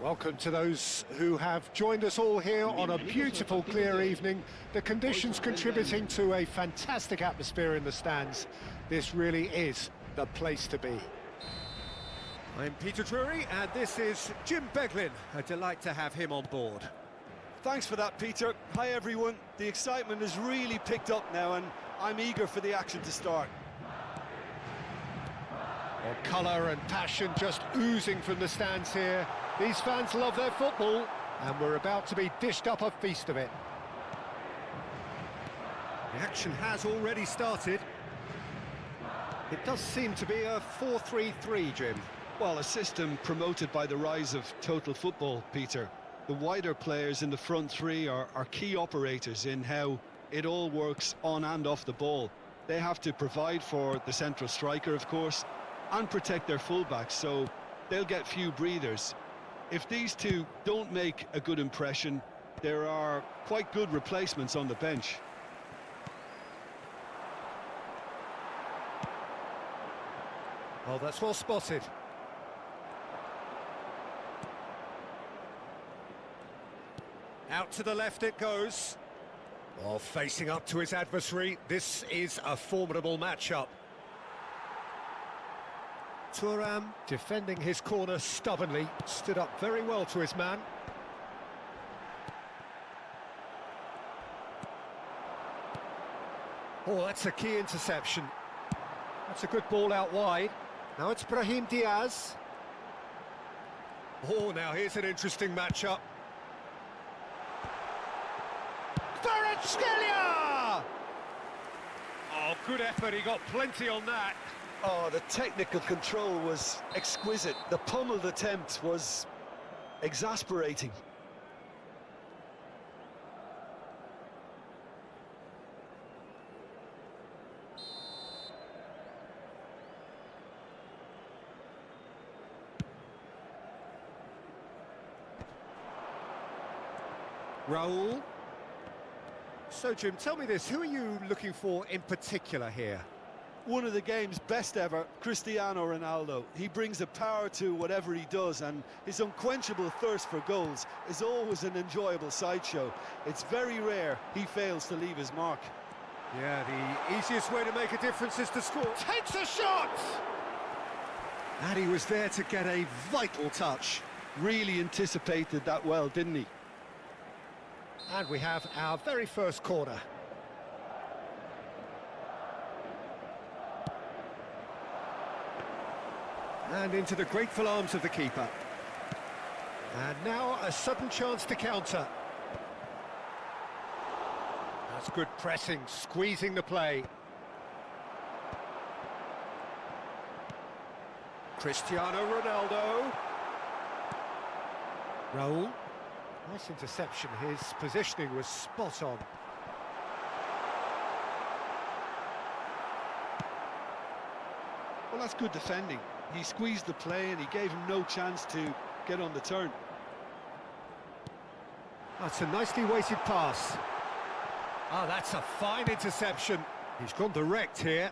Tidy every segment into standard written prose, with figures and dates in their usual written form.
Welcome to those who have joined us all here on a beautiful, clear evening. The conditions contributing to a fantastic atmosphere in the stands. This really is the place to be. I'm Peter Drury, and this is Jim Beglin. A delight to have him on board. Thanks for that, Peter. Hi, everyone. The excitement has really picked up now, and I'm eager for the action to start. Well, colour and passion just oozing from the stands here. These fans love their football, and we're about to be dished up a feast of it. The action has already started. It does seem to be a 4-3-3, Jim. Well, a system promoted by the rise of total football, Peter. The wider players in the front three are key operators in how it all works on and off the ball. They have to provide for the central striker, of course, and protect their fullbacks, so they'll get few breathers. If these two don't make a good impression, there are quite good replacements on the bench. Oh, that's well spotted. Out to the left it goes. Oh, facing up to his adversary, this is a formidable matchup. Thuram, defending his corner stubbornly, stood up very well to his man. Oh, that's a key interception. That's a good ball out wide. Now it's Brahim Diaz. Oh, now here's an interesting matchup. Kvaratskhelia! Oh, good effort, he got plenty on that. Oh, the technical control was exquisite. The pummeled attempt was exasperating. Raul. So, Jim, tell me this, who are you looking for in particular here? One of the game's best ever, Cristiano Ronaldo. He brings a power to whatever he does, and his unquenchable thirst for goals is always an enjoyable sideshow. It's very rare he fails to leave his mark. Yeah, the easiest way to make a difference is to score. Takes a shot! And he was there to get a vital touch. Really anticipated that well, didn't he? And we have our very first corner. And into the grateful arms of the keeper. And now a sudden chance to counter. That's good pressing, squeezing the play. Cristiano Ronaldo. Raul. Nice interception, his positioning was spot on. Well, that's good defending. He squeezed the play and he gave him no chance to get on the turn. That's a nicely weighted pass. Oh, that's a fine interception. He's gone direct here.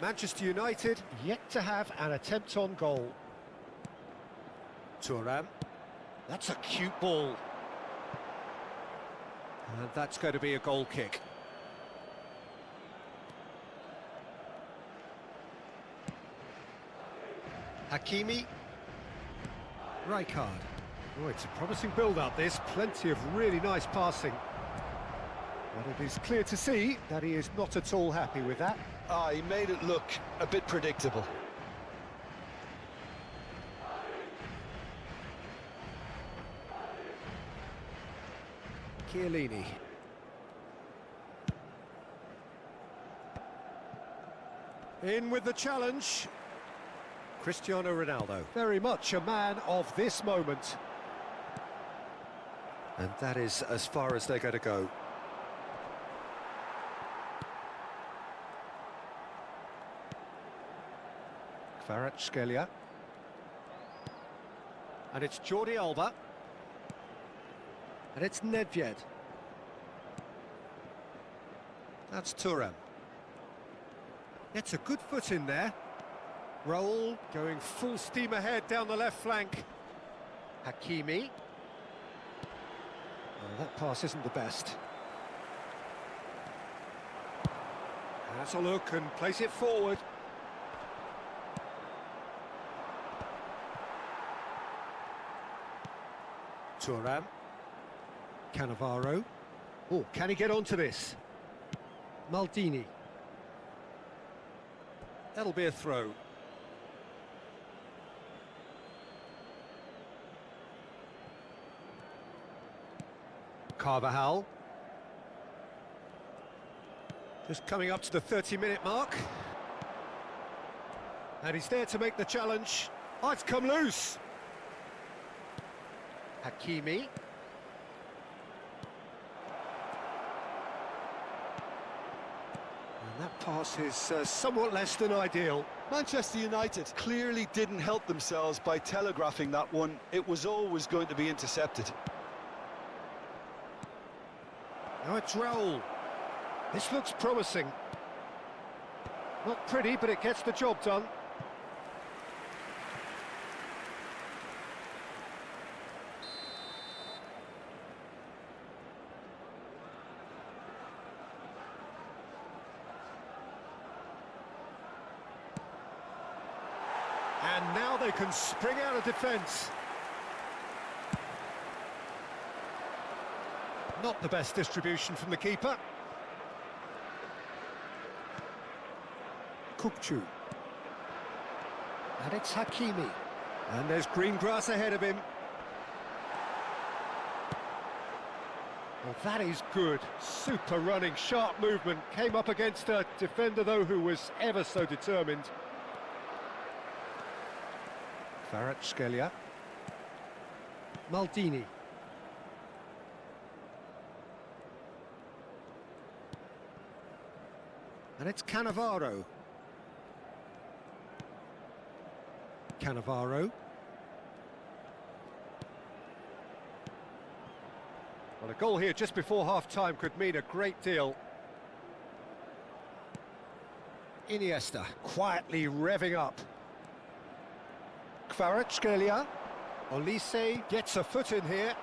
Manchester United yet to have an attempt on goal. Thuram. That's a cute ball. And that's going to be a goal kick. Hakimi. Rijkaard. Oh, it's a promising build-up, this. Plenty of really nice passing. But it is clear to see that he is not at all happy with that. Ah, he made it look a bit predictable. Chiellini. In with the challenge. Cristiano Ronaldo, very much a man of this moment. And that is as far as they're going to go. Kvaratskhelia. And it's Jordi Alba. And it's Nedved. That's Thuram. Gets a good foot in there. Raul going full steam ahead down the left flank. Hakimi. Oh, that pass isn't the best. Has a look and plays it forward. Thuram. Cannavaro. Oh, can he get onto this? Maldini. That'll be a throw. Carvajal. Just coming up to the 30-minute mark. And he's there to make the challenge. Oh, it's come loose. Hakimi. And that pass is somewhat less than ideal. Manchester United clearly didn't help themselves by telegraphing that one. It was always going to be intercepted. Now it's Raul. This looks promising. Not pretty, but it gets the job done. And now they can spring out of defence. Not the best distribution from the keeper. Kukçu. And it's Hakimi. And there's green grass ahead of him. Well, that is good. Super running, sharp movement. Came up against a defender, though, who was ever so determined. Kvaratskhelia. Maldini. And it's Cannavaro. Cannavaro. Well, a goal here just before half-time could mean a great deal. Iniesta quietly revving up. Kvaratskhelia. Olise gets a foot in here.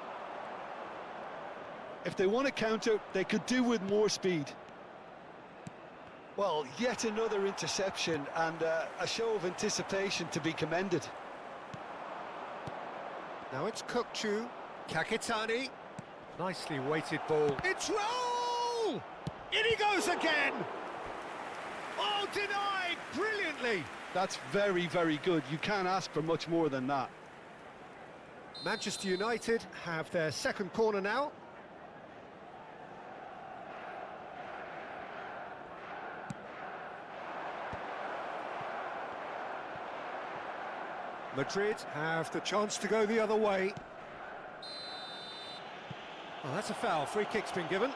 If they want to counter, they could do with more speed. Well, yet another interception and a show of anticipation to be commended. Now it's Kukçu. Kakitani. Nicely weighted ball. It's Raul! In he goes again! Oh, denied brilliantly! That's very, very good. You can't ask for much more than that. Manchester United have their second corner now. Madrid have the chance to go the other way. Well, that's a foul. Free kick's been given.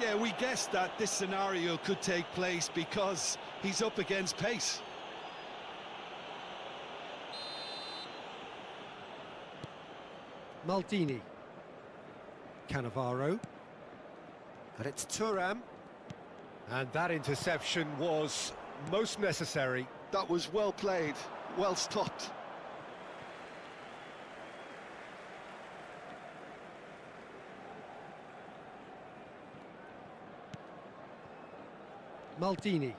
Yeah, we guessed that this scenario could take place because he's up against pace. Maldini. Cannavaro. And it's Thuram. And that interception was most necessary. That was well played, well stopped. Maldini.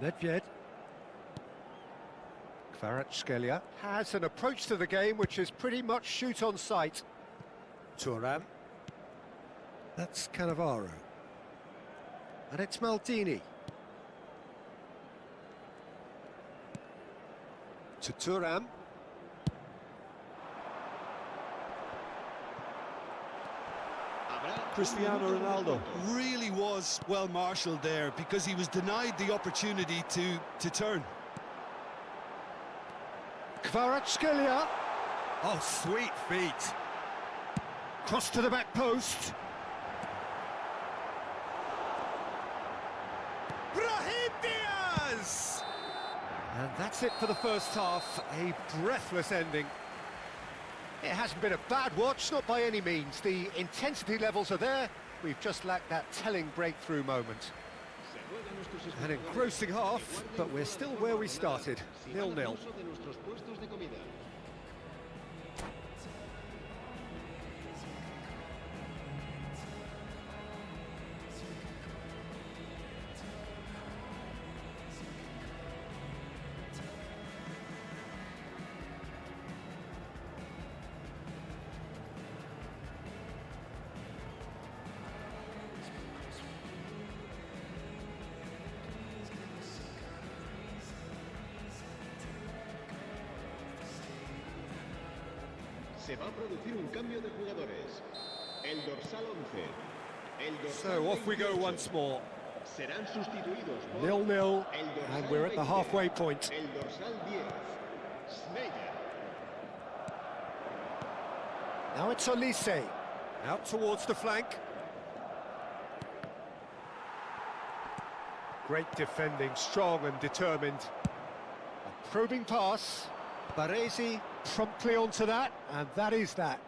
Nedved. Kvaratskhelia has an approach to the game which is pretty much shoot on sight. Thuram. That's Cannavaro. And it's Maldini. To Thuram. Cristiano Ronaldo really was well marshalled there because he was denied the opportunity to turn. Kvaratskhelia. Oh, sweet feet. Cross to the back post. Brahim Diaz! And that's it for the first half. A breathless ending. It hasn't been a bad watch, not by any means. The intensity levels are there. We've just lacked that telling breakthrough moment. An engrossing half, but we're still where we started, 0-0. Se va a producir un cambio de jugadores. El dorsal 11. El dorsal So off we go 28. once more. Serán sustituidos por 0-0, el dorsal and we're at the 20. halfway point. El dorsal 10. Medan. Now it's Olise, out towards the flank. Great defending, strong and determined. A probing pass. Baresi promptly onto that, and that is that.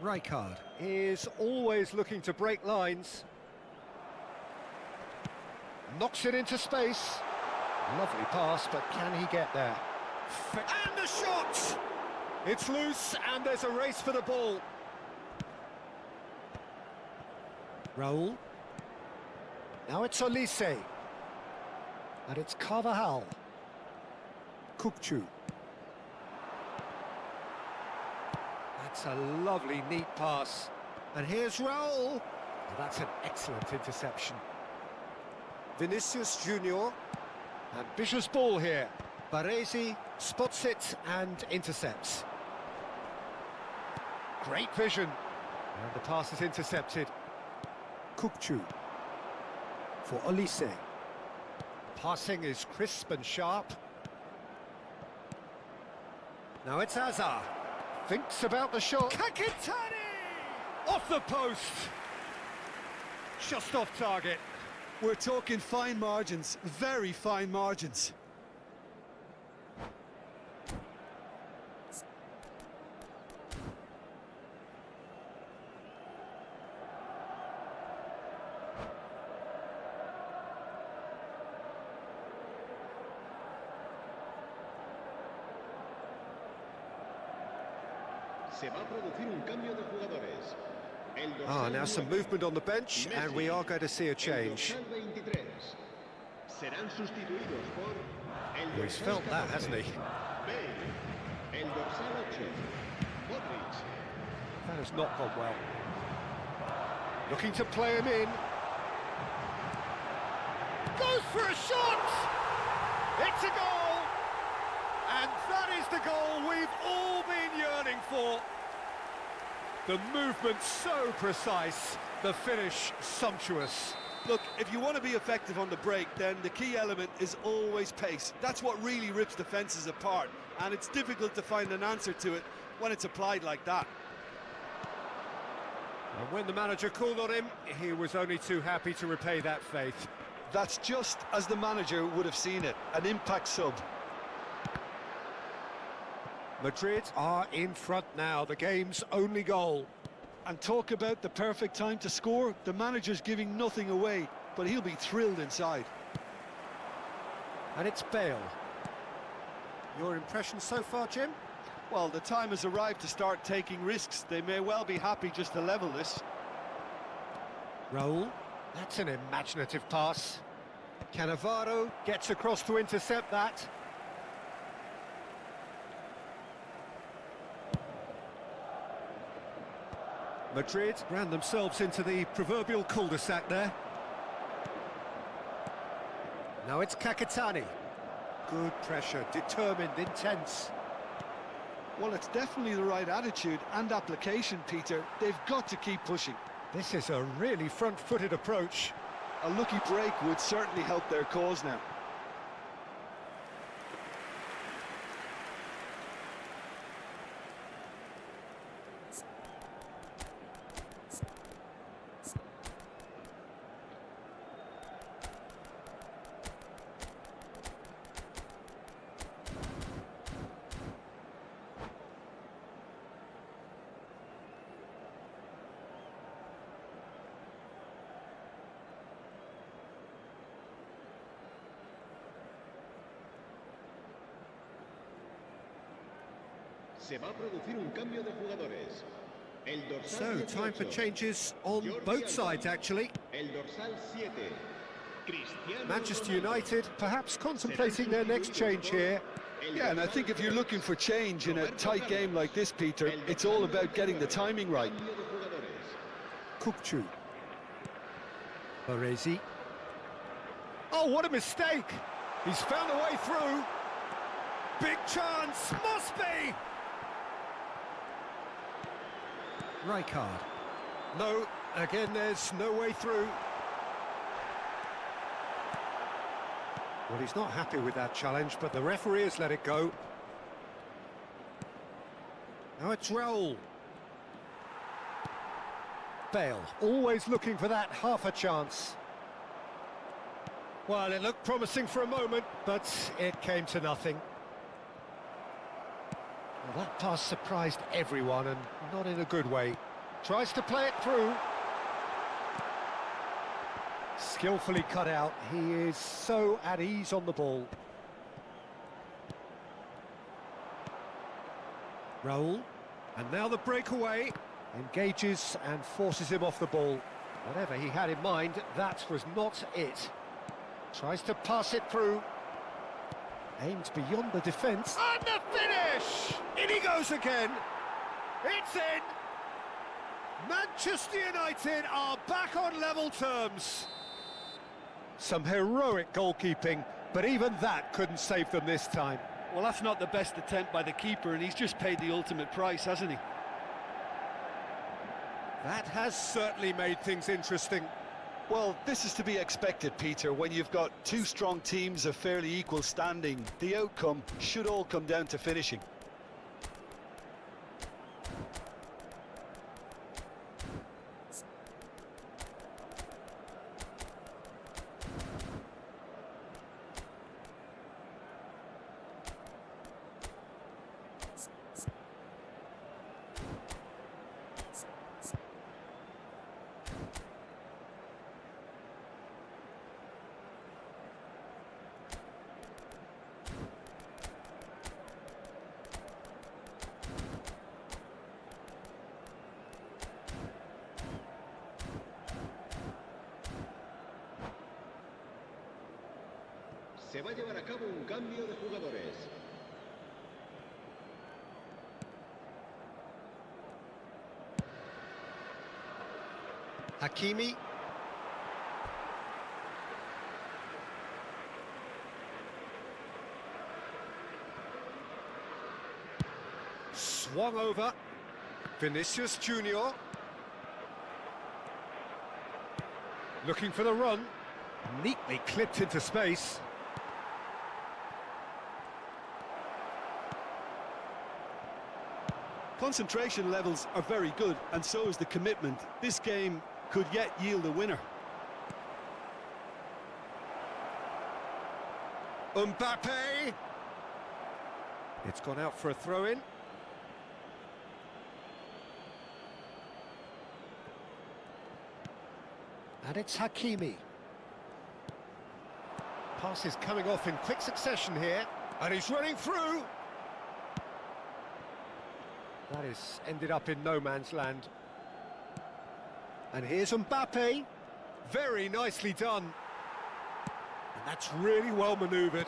Rijkaard is always looking to break lines. Knocks it into space. Lovely pass, but can he get there? And the shot! It's loose, and there's a race for the ball. Raul. Now it's Olise. And it's Carvajal. Kukçu. That's a lovely, neat pass. And here's Raul. Oh, that's an excellent interception. Vinicius Junior. Ambitious ball here. Baresi spots it and intercepts. Great vision. And the pass is intercepted. Kukçu. For Olise. Passing is crisp and sharp. Now it's Hazard. Thinks about the shot. Kakitani! Off the post. Just off target. We're talking fine margins, very fine margins. Se va a producir un cambio de jugadores. El Ah, dorsal now some 9. movement on the bench, and we are going to see a change. El dorsal 23. Serán sustituidos por el Oh, he's dorsal felt that, 14. hasn't he? Bale. El dorsal 8. Modric. That has not gone well. Looking to play him in. Goes for a shot! It's a goal! And that is the goal we've all been yearning for. The movement so precise, the finish sumptuous. Look, if you want to be effective on the break, then the key element is always pace. That's what really rips defences apart, and it's difficult to find an answer to it when it's applied like that. And when the manager called on him, he was only too happy to repay that faith. That's just as the manager would have seen it, an impact sub. Madrid are in front now, the game's only goal. And talk about the perfect time to score. The manager's giving nothing away, but he'll be thrilled inside. And it's Bale. Your impression so far, Jim? Well, the time has arrived to start taking risks. They may well be happy just to level this. Raul. That's an imaginative pass. Cannavaro gets across to intercept that. Madrid ran themselves into the proverbial cul-de-sac there. Now it's Kakitani. Good pressure, determined, intense. Well, it's definitely the right attitude and application, Peter. They've got to keep pushing. This is a really front-footed approach. A lucky break would certainly help their cause now. Se va a producir un cambio de jugadores. El So, dorsal time for 18, changes on Jordi both Alba. sides, actually. El dorsal 7, Cristiano Manchester Ronaldo. United perhaps Serán contemplating their next sustituidos change por here. el Yeah, and I dorsal think if you're 3, looking for change in a Roberto tight game Carlos. like this, Peter, El it's dorsal all about getting the 99, timing right. cambio de jugadores. Kukçu. Baresi. Oh, what a mistake! He's found a way through. Big chance, must be! Rijkaard. No, again there's no way through. Well, he's not happy with that challenge, but the referee has let it go. Now it's Raul. Bale, always looking for that half a chance. Well, it looked promising for a moment, but it came to nothing. Well, that pass surprised everyone, and not in a good way. Tries to play it through. Skillfully cut out. He is so at ease on the ball. Raul. And now the breakaway. Engages and forces him off the ball. Whatever he had in mind, that was not it. Tries to pass it through. Aims beyond the defence. And the finish! In he goes again. It's in. Manchester United are back on level terms. Some heroic goalkeeping, but even that couldn't save them this time. Well, that's not the best attempt by the keeper, and he's just paid the ultimate price, hasn't he? That has certainly made things interesting. Well, this is to be expected, Peter. When you've got two strong teams of fairly equal standing, the outcome should all come down to finishing. Se va a llevar a cabo un cambio de jugadores. Hakimi. Swung over. Vinicius Junior. Looking for the run. Neatly clipped into space. Concentration levels are very good, and so is the commitment. This game could yet yield a winner. Mbappe. It's gone out for a throw-in. And it's Hakimi. Pass is coming off in quick succession here. And he's running through. That is ended up in no man's land. And here's Mbappe. Very nicely done. And that's really well manoeuvred.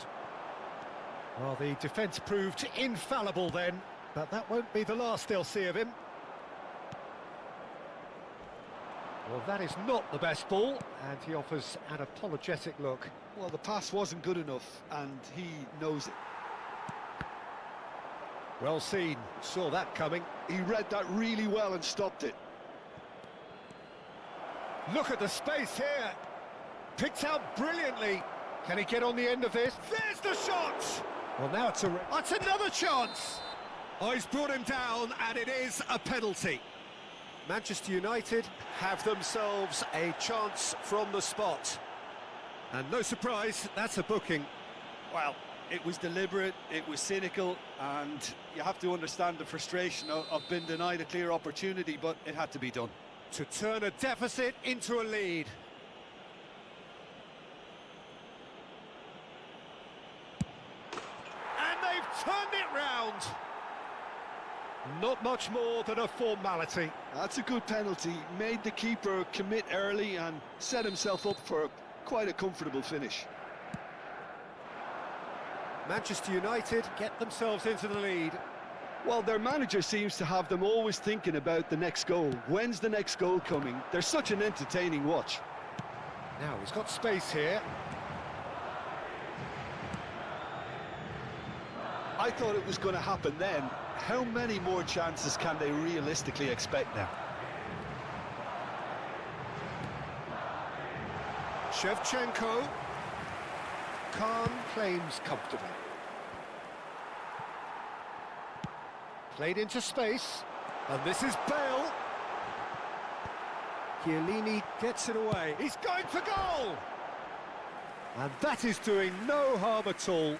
Well, the defence proved infallible then, but that won't be the last they'll see of him. Well, that is not the best ball, and he offers an apologetic look. Well, the pass wasn't good enough, and he knows it. Well seen, saw that coming. He read that really well and stopped it. Look at the space here. Picked out brilliantly. Can he get on the end of this? There's the shot! Well, now it's another chance! Oh, he's brought him down, and it is a penalty. Manchester United have themselves a chance from the spot. And no surprise, that's a booking. Well, it was deliberate, it was cynical, and you have to understand the frustration of being denied a clear opportunity, but it had to be done. To turn a deficit into a lead. And they've turned it round. not much more than a formality. That's a good penalty. Made the keeper commit early and set himself up for quite a comfortable finish. Manchester United get themselves into the lead. Well, their manager seems to have them always thinking about the next goal. When's the next goal coming? They're such an entertaining watch. Now he's got space here. I thought it was going to happen then. How many more chances can they realistically expect now? Shevchenko. Khan claims comfortably. Played into space. And this is Bale. Chiellini gets it away. He's going for goal! And that is doing no harm at all.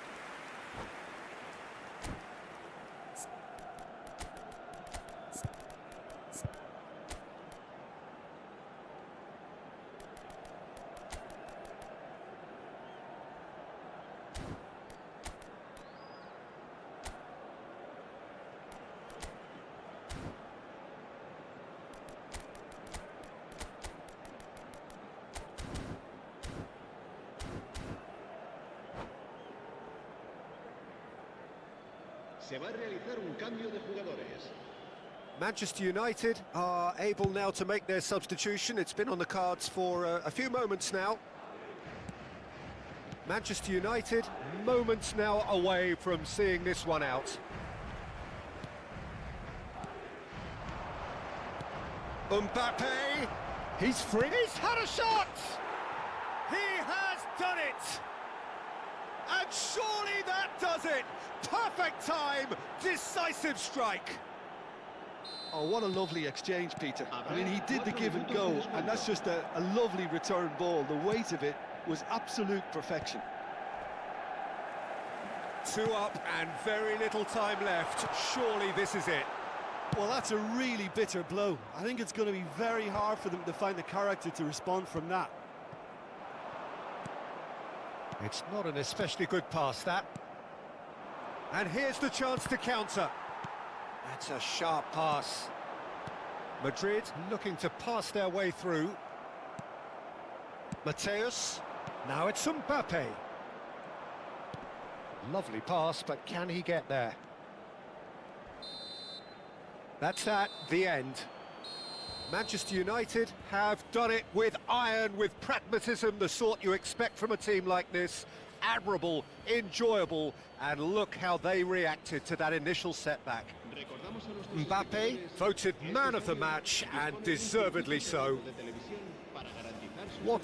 Se va a realizar un cambio de jugadores. Manchester United are able now to make their substitution. It's been on the cards for a few moments now. Manchester United, moments now away from seeing this one out. Mbappe, he's free, he's had a shot! He has done it! And surely that does it! Perfect time, decisive strike! Oh, what a lovely exchange, Peter. I mean, he did the give and go, and that's just a lovely return ball. The weight of it was absolute perfection. 2 up and very little time left. Surely this is it. Well, that's a really bitter blow. I think it's going to be very hard for them to find the character to respond from that. It's not an especially good pass, that. And here's the chance to counter. That's a sharp pass. Madrid looking to pass their way through. Mateus. Now it's Mbappe. Lovely pass, but can he get there? That's that, the end. Manchester United have done it with iron, with pragmatism, the sort you expect from a team like this. Admirable, enjoyable, and look how they reacted to that initial setback. Mbappe voted man of the match, and deservedly so. What